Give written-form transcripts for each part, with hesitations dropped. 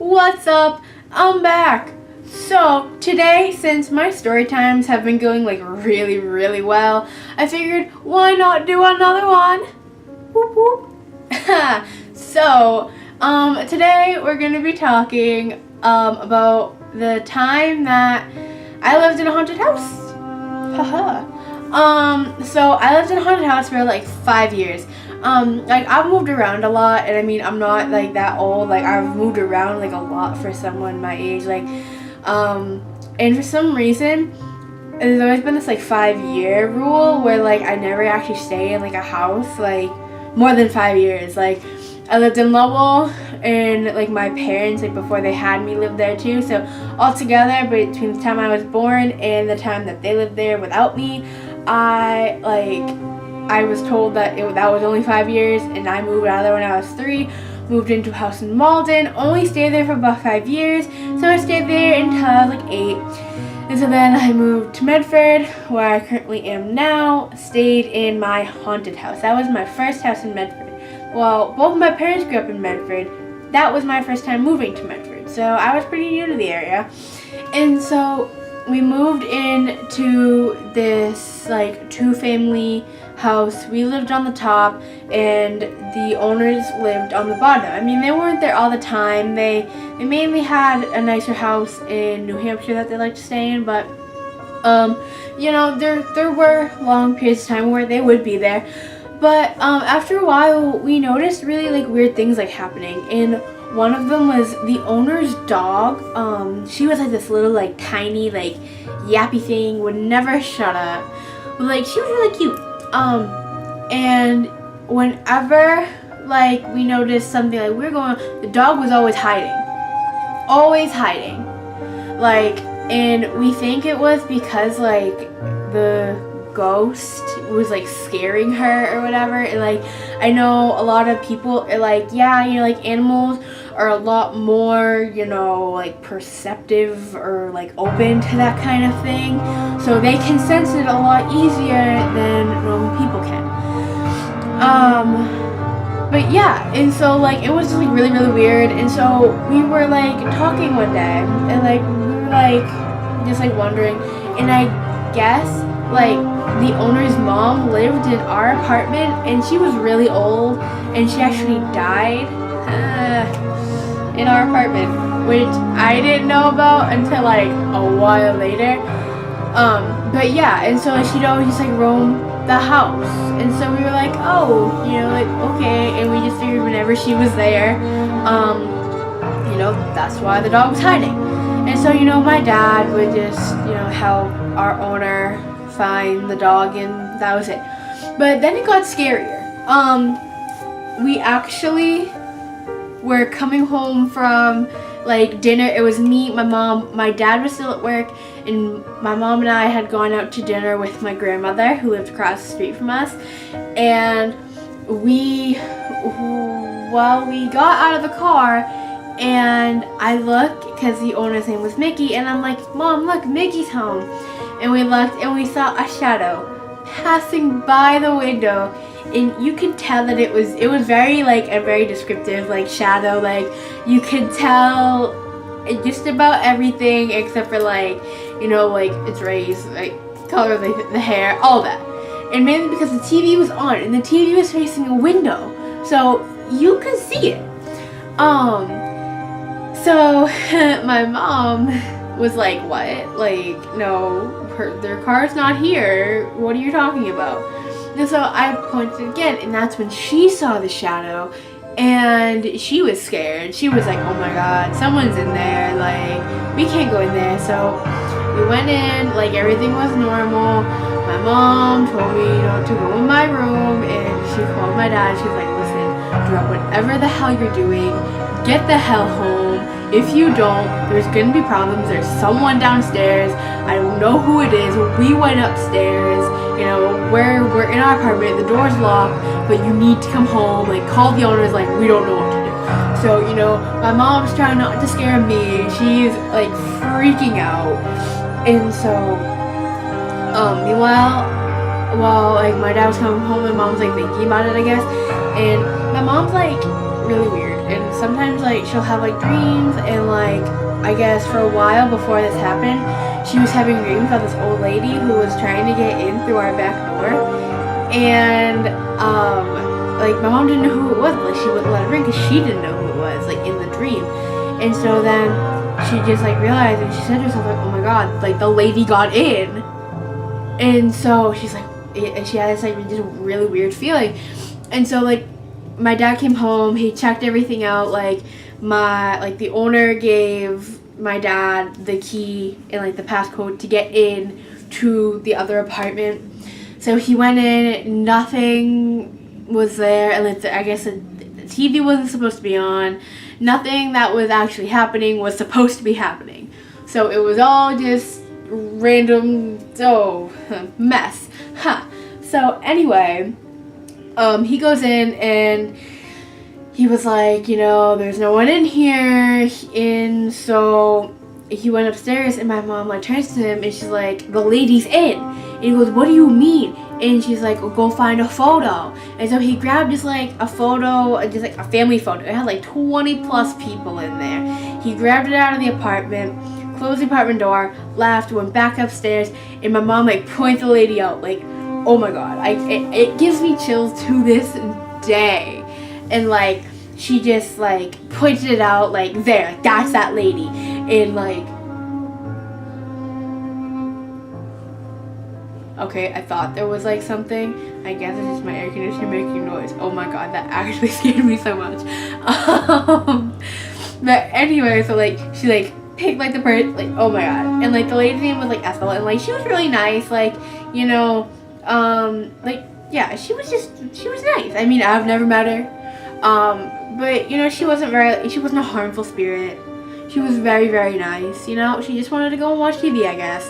What's up? I'm back. So today, since my story times have been going like really well, I figured why not do another one? Whoop whoop. So, today we're gonna be talking about the time that I lived in a haunted house. Haha. So I lived in a haunted house for like 5 years. Like I've moved around a lot, and I mean I'm not like that old. Like I've moved around like a lot for someone my age. Like, and for some reason, there's always been this like 5-year rule where like I never actually stay in like a house like more than 5 years. Like I lived in Lowell, and like my parents like before they had me lived there too. So altogether, between the time I was born and the time that they lived there without me, I was told that that was only 5 years, and I moved out of there when I was 3. Moved into a house in Malden, only stayed there for about 5 years, so I stayed there until I was like 8. And so then I moved to Medford, where I currently am now, stayed in my haunted house. That was my first house in Medford. Well, both my parents grew up in Medford. That was my first time moving to Medford, so I was pretty new to the area. And so we moved into this like 2-family house. We lived on the top, and the owners lived on the bottom. I mean, they weren't there all the time. They mainly had a nicer house in New Hampshire that they liked to stay in, but you know, there were long periods of time where they would be there. But after a while, we noticed really like weird things like happening, and one of them was the owner's dog. She was like this little like tiny like yappy thing, would never shut up. But like she was really cute. And whenever like we noticed something like we were going, the dog was always hiding. Always hiding. Like, and we think it was because like the ghost was like scaring her or whatever. And like I know a lot of people are like, yeah, you know, like animals are a lot more, you know, like perceptive or like open to that kind of thing, so they can sense it a lot easier than normal people can. But yeah, and so like it was just like really weird. And so we were like talking one day, and like we were like just like wondering, and I guess like the owner's mom lived in our apartment, and she was really old, and she actually died in our apartment, which I didn't know about until like a while later. But yeah, and so she'd always just like roam the house, and so we were like, oh, you know, like okay, and we just figured whenever she was there, you know, that's why the dog was hiding. And so, you know, my dad would just, you know, help our owner find the dog, and that was it. But then it got scarier. We actually were coming home from like dinner. It was me, my mom, my dad was still at work, and my mom and I had gone out to dinner with my grandmother who lived across the street from us. And we got out of the car, and I look because the owner's name was Mickey, and I'm like, Mom, look, Mickey's home. And we looked, and we saw a shadow passing by the window, and you could tell that it was very like a very descriptive like shadow. Like you could tell just about everything except for like, you know, like its race, like color of the hair, all that. And mainly because the TV was on, and the TV was facing a window, so you could see it. So my mom was like, what? Like, no, their car's not here. What are you talking about? And so I pointed again, and that's when she saw the shadow, and she was scared. She was like, oh my god, someone's in there, like, we can't go in there. So we went in, like, everything was normal. My mom told me, you know, to go in my room, and she called my dad. She's like, listen, drop whatever the hell you're doing, get the hell home. If you don't, there's gonna be problems. There's someone downstairs. I don't know who it is. We went upstairs. You know, we're in our apartment. The door's locked, but you need to come home. Like, call the owners. Like, we don't know what to do. So, you know, my mom's trying not to scare me. She's like freaking out. And so, meanwhile, while like my dad was coming home, my mom's like thinking about it, I guess. And my mom's like really weird. and sometimes like she'll have like dreams, and like I guess for a while before this happened, she was having dreams about this old lady who was trying to get in through our back door, and like my mom didn't know who it was, like she wouldn't let her in because she didn't know who it was, like in the dream. And so then she just like realized, and she said to herself like, oh my god, like the lady got in. And so she's like, and she had this like just really weird feeling. And so like my dad came home, he checked everything out, like the owner gave my dad the key and like the passcode to get in to the other apartment. So he went in, nothing was there, and like I guess the TV wasn't supposed to be on. Nothing that was actually happening was supposed to be happening. So it was all just random mess. Huh. So anyway, he goes in and he was like, you know, there's no one in here. And so he went upstairs, and my mom like turns to him and she's like, the lady's in. And he goes, what do you mean? And she's like, well, go find a photo. And so he grabbed just like a photo, just like a family photo. It had like 20 plus people in there. He grabbed it out of the apartment, closed the apartment door, left, went back upstairs, and my mom like points the lady out. Like, oh my god, it gives me chills to this day. And like she just like pointed it out, like there, like, that's that lady. And like, okay, I thought there was like something. I guess it's just my air conditioner making noise. Oh my god, that actually scared me so much. But anyway, so like she like picked like the person, like oh my god, and like the lady's name was like Ethel, and like she was really nice, like you know, like yeah, she was nice. I mean, I've never met her, but you know, she wasn't a harmful spirit. She was very, very nice, you know. She just wanted to go and watch TV, I guess.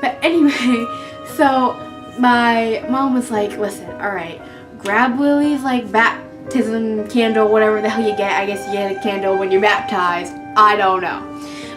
But anyway, so my mom was like, listen, alright, grab Lily's like baptism candle, whatever the hell you get. I guess you get a candle when you're baptized. I don't know.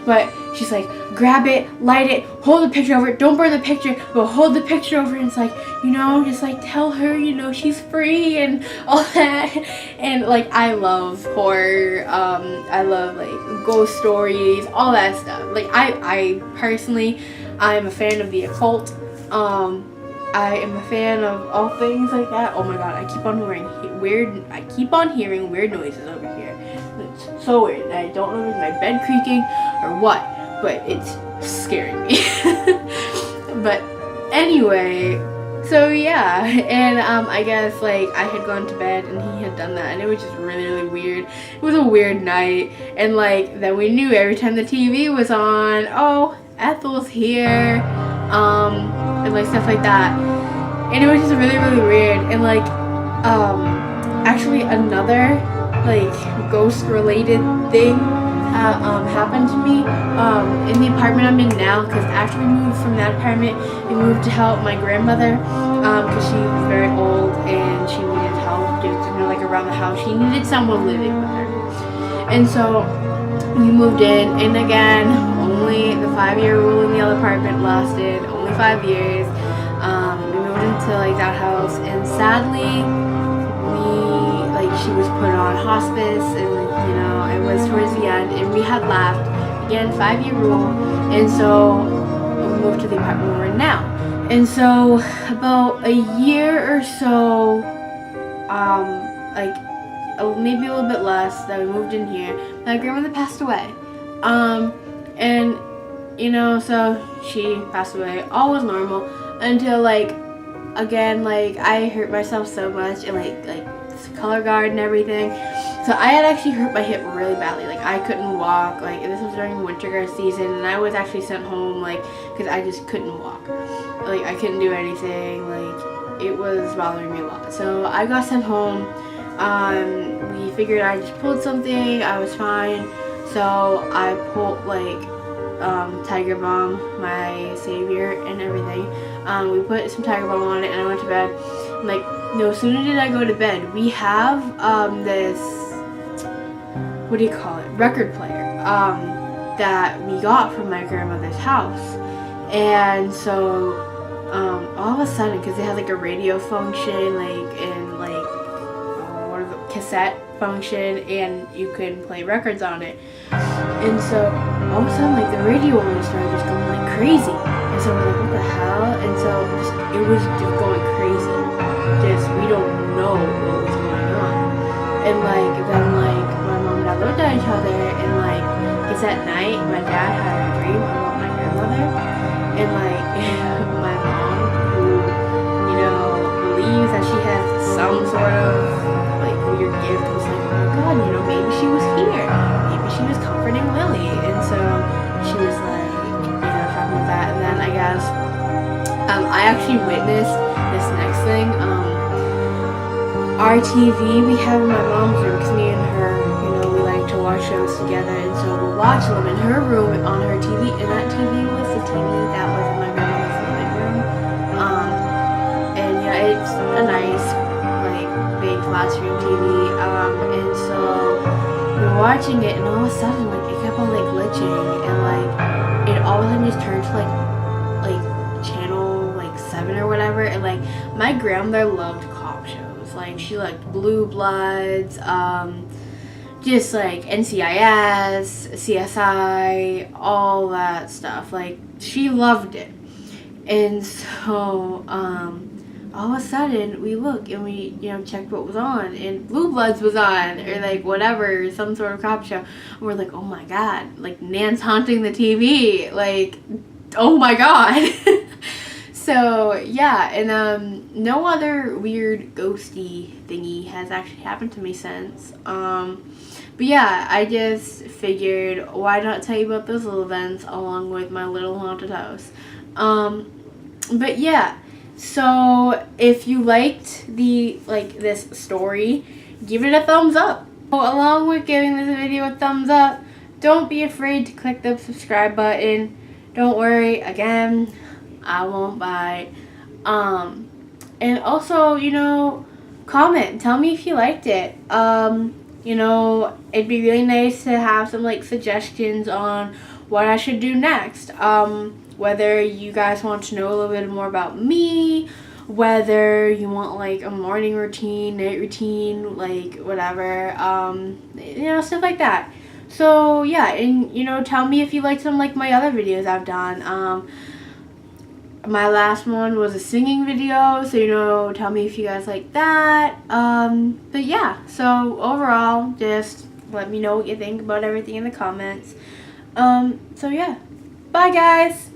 But she's like, grab it, light it, hold the picture over it. Don't burn the picture, but hold the picture over it. And it's like, you know, just like tell her, you know, she's free and all that. And like, I love horror. I love like ghost stories, all that stuff. Like I personally, I'm a fan of the occult. I am a fan of all things like that. Oh my god, I keep on hearing weird noises over here. It's so weird. I don't know if it's my bed creaking or what, but it's scaring me. But anyway, so yeah, and I guess like I had gone to bed and he had done that, and it was just really, really weird. It was a weird night, and like then we knew every time the TV was on, oh, Ethel's here, and like stuff like that. And it was just really, really weird. And like actually another like ghost related thing happened to me in the apartment I'm in now, because after we moved from that apartment, we moved to help my grandmother because she was very old and she needed help just, you know, like around the house. She needed someone living with her. And so we moved in, and again, only the 5-year rule in the other apartment lasted, only 5 years. We moved into like that house, and sadly, she was put on hospice, and you know, it was towards the end, and we had left. Again, 5-year rule, and so we moved to the apartment we're in now. And so about a year or so, like maybe a little bit less, that we moved in here, my grandmother passed away. And you know, so she passed away. All was normal until like again, like I hurt myself so much, and like color guard and everything. So I had actually hurt my hip really badly. Like I couldn't walk. Like this was during winter guard season, and I was actually sent home like because I just couldn't walk. Like I couldn't do anything. Like it was bothering me a lot. So I got sent home. We figured I just pulled something. I was fine. So I pulled like Tiger Balm, my savior, and everything. We put some Tiger Balm on it, and I went to bed. And, like no sooner did I go to bed, we have this, what do you call it, record player that we got from my grandmother's house. And so all of a sudden, because it had like a radio function, like and like what are the cassette function, and you can play records on it. And so all of a sudden, like, the radio only started just going like crazy. And so we're like, what the hell? And so it was just going crazy. Just, we don't know what was going on. And like, then like, my mom and I looked at each other, and like, it's at night, my dad had a dream about my grandmother. And like, my mom, who, you know, believes that she has some sort of like weird gift, was like, oh my god, you know, maybe she was here. Maybe she was comforting Lily. And so she was like, you know, talking about that. And then I guess I actually witnessed this next thing. Our TV we have in my mom's room, because me and her, you know, we like to watch shows together, and so we'll watch them in her room on her TV, and that TV was the TV that was in my grandmother's living room. And yeah, it's a nice, like, big flat screen TV, and so we were watching it, and all of a sudden, like, it kept on, like, glitching, and, like, it all of a sudden just turned to, like channel, like, 7 or whatever, and, like, my grandmother loved cop shows. Like, she liked Blue Bloods, just like NCIS, CSI, all that stuff. Like, she loved it. And so, all of a sudden, we look and we, you know, checked what was on, and Blue Bloods was on, or like whatever, some sort of cop show. And we're like, oh my god, like, Nan's haunting the TV. Like, oh my god. So yeah, and no other weird ghosty thingy has actually happened to me since. But yeah, I just figured, why not tell you about those little events along with my little haunted house. But yeah, so if you liked this story, give it a thumbs up. Along with giving this video a thumbs up, don't be afraid to click the subscribe button. Don't worry, again, I won't bite. And also, you know, comment. Tell me if you liked it. You know, it'd be really nice to have some, like, suggestions on what I should do next. Whether you guys want to know a little bit more about me, whether you want, like, a morning routine, night routine, like, whatever. You know, stuff like that. So, yeah, and, you know, tell me if you liked some, like, my other videos I've done. My last one was a singing video, so, you know, tell me if you guys like that. But yeah, so overall, just let me know what you think about everything in the comments. So yeah, bye guys!